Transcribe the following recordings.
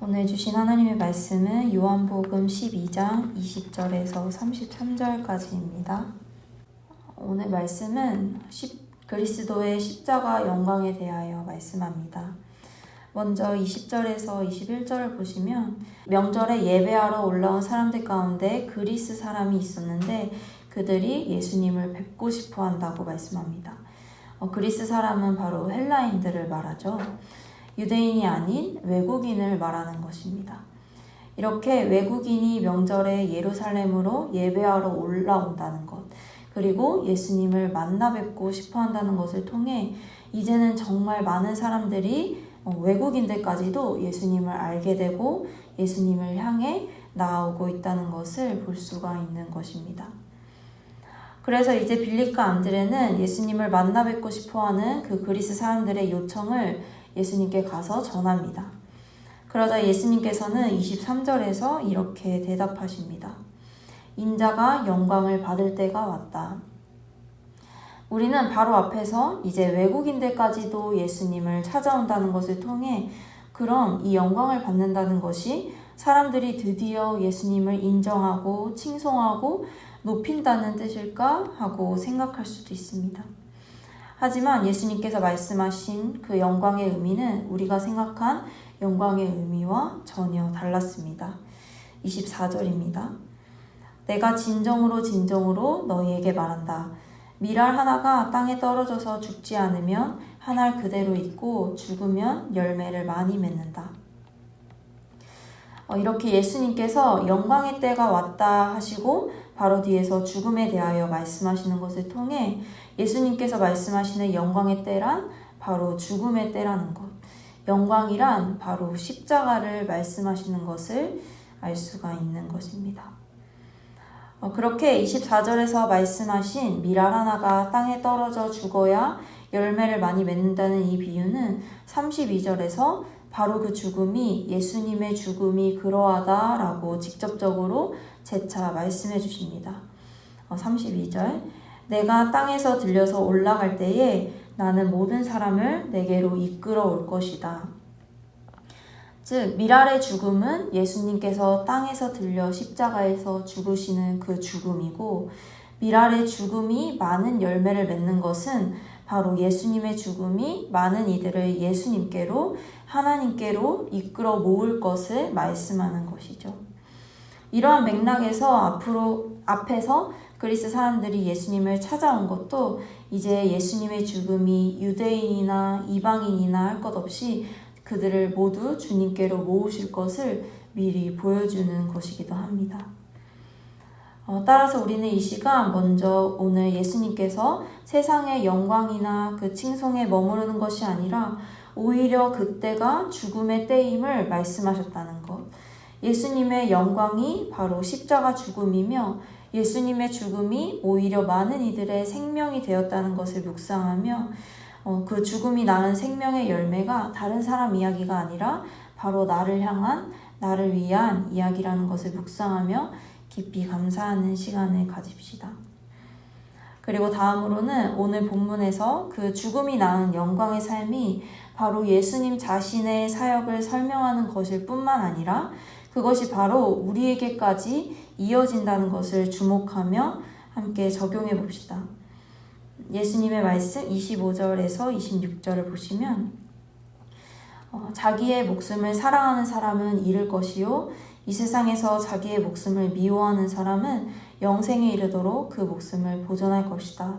오늘 주신 하나님의 말씀은 요한복음 12장 20절에서 33절까지입니다. 오늘 말씀은 그리스도의 십자가 영광에 대하여 말씀합니다. 먼저 20절에서 21절을 보시면 명절에 예배하러 올라온 사람들 가운데 그리스 사람이 있었는데 그들이 예수님을 뵙고 싶어 한다고 말씀합니다. 그리스 사람은 바로 헬라인들을 말하죠. 유대인이 아닌 외국인을 말하는 것입니다. 이렇게 외국인이 명절에 예루살렘으로 예배하러 올라온다는 것, 그리고 예수님을 만나 뵙고 싶어 한다는 것을 통해 이제는 정말 많은 사람들이 외국인들까지도 예수님을 알게 되고 예수님을 향해 나아오고 있다는 것을 볼 수가 있는 것입니다. 그래서 이제 빌립과 안드레는 예수님을 만나 뵙고 싶어하는 그 그리스 사람들의 요청을 예수님께 가서 전합니다. 그러자 예수님께서는 23절에서 이렇게 대답하십니다. 인자가 영광을 받을 때가 왔다. 우리는 바로 앞에서 이제 외국인들까지도 예수님을 찾아온다는 것을 통해 그럼 이 영광을 받는다는 것이 사람들이 드디어 예수님을 인정하고 칭송하고 높인다는 뜻일까 하고 생각할 수도 있습니다. 하지만 예수님께서 말씀하신 그 영광의 의미는 우리가 생각한 영광의 의미와 전혀 달랐습니다. 24절입니다. 내가 진정으로 너희에게 말한다. 밀알 하나가 땅에 떨어져서 죽지 않으면 한 알 그대로 있고 죽으면 열매를 많이 맺는다. 이렇게 예수님께서 영광의 때가 왔다 하시고 바로 뒤에서 죽음에 대하여 말씀하시는 것을 통해 예수님께서 말씀하시는 영광의 때란 바로 죽음의 때라는 것, 영광이란 바로 십자가를 말씀하시는 것을 알 수가 있는 것입니다. 그렇게 24절에서 말씀하신 밀알 하나가 땅에 떨어져 죽어야 열매를 많이 맺는다는 이 비유는 32절에서 바로 그 죽음이 예수님의 죽음이 그러하다라고 직접적으로 재차 말씀해 주십니다. 32절 내가 땅에서 들려서 올라갈 때에 나는 모든 사람을 내게로 이끌어 올 것이다. 즉 밀알의 죽음은 예수님께서 땅에서 들려 십자가에서 죽으시는 그 죽음이고 밀알의 죽음이 많은 열매를 맺는 것은 바로 예수님의 죽음이 많은 이들을 예수님께로 하나님께로 이끌어 모을 것을 말씀하는 것이죠. 이러한 맥락에서 앞에서 그리스 사람들이 예수님을 찾아온 것도 이제 예수님의 죽음이 유대인이나 이방인이나 할 것 없이 그들을 모두 주님께로 모으실 것을 미리 보여주는 것이기도 합니다. 따라서 우리는 이 시간 먼저 오늘 예수님께서 세상의 영광이나 그 칭송에 머무르는 것이 아니라 오히려 그때가 죽음의 때임을 말씀하셨다는 것. 예수님의 영광이 바로 십자가 죽음이며 예수님의 죽음이 오히려 많은 이들의 생명이 되었다는 것을 묵상하며 그 죽음이 낳은 생명의 열매가 다른 사람 이야기가 아니라 바로 나를 향한 나를 위한 이야기라는 것을 묵상하며 깊이 감사하는 시간을 가집시다. 그리고 다음으로는 오늘 본문에서 그 죽음이 낳은 영광의 삶이 바로 예수님 자신의 사역을 설명하는 것일 뿐만 아니라 그것이 바로 우리에게까지 이어진다는 것을 주목하며 함께 적용해 봅시다. 예수님의 말씀 25절에서 26절을 보시면 자기의 목숨을 사랑하는 사람은 잃을 것이요 이 세상에서 자기의 목숨을 미워하는 사람은 영생에 이르도록 그 목숨을 보존할 것이다.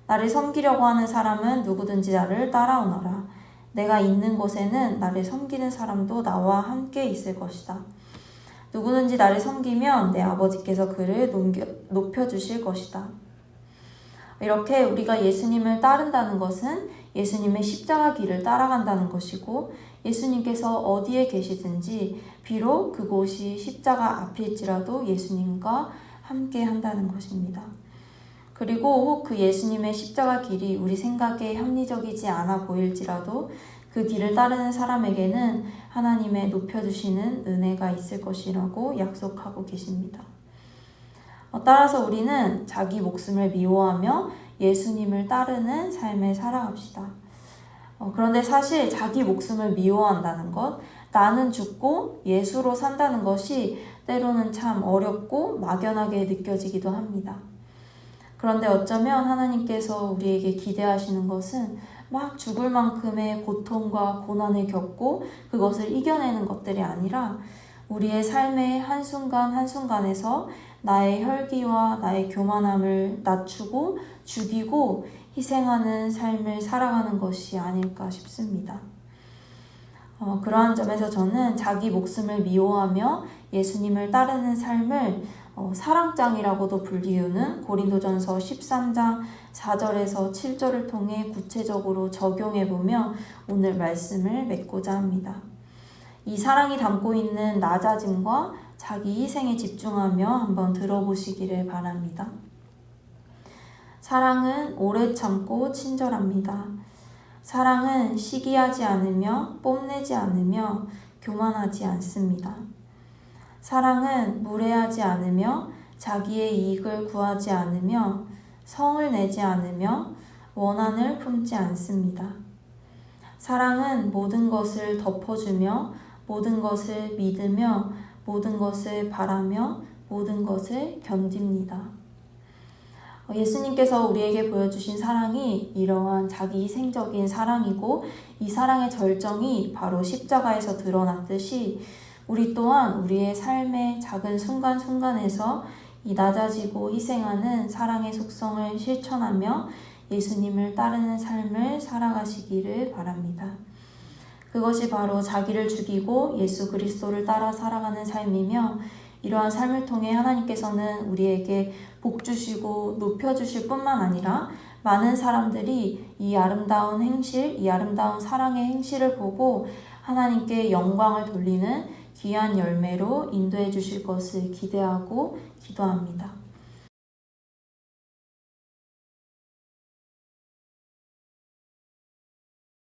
나를 섬기려고 하는 사람은 누구든지 나를 따라오너라. 내가 있는 곳에는 나를 섬기는 사람도 나와 함께 있을 것이다. 누구든지 나를 섬기면 내 아버지께서 그를 높여주실 것이다. 이렇게 우리가 예수님을 따른다는 것은 예수님의 십자가 길을 따라간다는 것이고 예수님께서 어디에 계시든지 비록 그곳이 십자가 앞일지라도 예수님과 함께 한다는 것입니다. 그리고 혹 그 예수님의 십자가 길이 우리 생각에 합리적이지 않아 보일지라도 그 길을 따르는 사람에게는 하나님의 높여주시는 은혜가 있을 것이라고 약속하고 계십니다. 따라서 우리는 자기 목숨을 미워하며 예수님을 따르는 삶을 살아갑시다. 그런데 사실 자기 목숨을 미워한다는 것, 나는 죽고 예수로 산다는 것이 때로는 참 어렵고 막연하게 느껴지기도 합니다. 그런데 어쩌면 하나님께서 우리에게 기대하시는 것은 막 죽을 만큼의 고통과 고난을 겪고 그것을 이겨내는 것들이 아니라 우리의 삶의 한순간 한순간에서 나의 혈기와 나의 교만함을 낮추고 죽이고 희생하는 삶을 살아가는 것이 아닐까 싶습니다. 그러한 점에서 저는 자기 목숨을 미워하며 예수님을 따르는 삶을 사랑장이라고도 불리우는 고린도전서 13장 4절에서 7절을 통해 구체적으로 적용해보며 오늘 말씀을 맺고자 합니다. 이 사랑이 담고 있는 낮아짐과 자기 희생에 집중하며 한번 들어보시기를 바랍니다. 사랑은 오래 참고 친절합니다. 사랑은 시기하지 않으며 뽐내지 않으며 교만하지 않습니다. 사랑은 무례하지 않으며 자기의 이익을 구하지 않으며 성을 내지 않으며 원한을 품지 않습니다. 사랑은 모든 것을 덮어주며 모든 것을 믿으며 모든 것을 바라며 모든 것을 견딥니다. 예수님께서 우리에게 보여주신 사랑이 이러한 자기 희생적인 사랑이고 이 사랑의 절정이 바로 십자가에서 드러났듯이 우리 또한 우리의 삶의 작은 순간순간에서 이 낮아지고 희생하는 사랑의 속성을 실천하며 예수님을 따르는 삶을 살아가시기를 바랍니다. 그것이 바로 자기를 죽이고 예수 그리스도를 따라 살아가는 삶이며 이러한 삶을 통해 하나님께서는 우리에게 복 주시고 높여주실 뿐만 아니라 많은 사람들이 이 아름다운 행실, 이 아름다운 사랑의 행실을 보고 하나님께 영광을 돌리는 귀한 열매로 인도해 주실 것을 기대하고 기도합니다.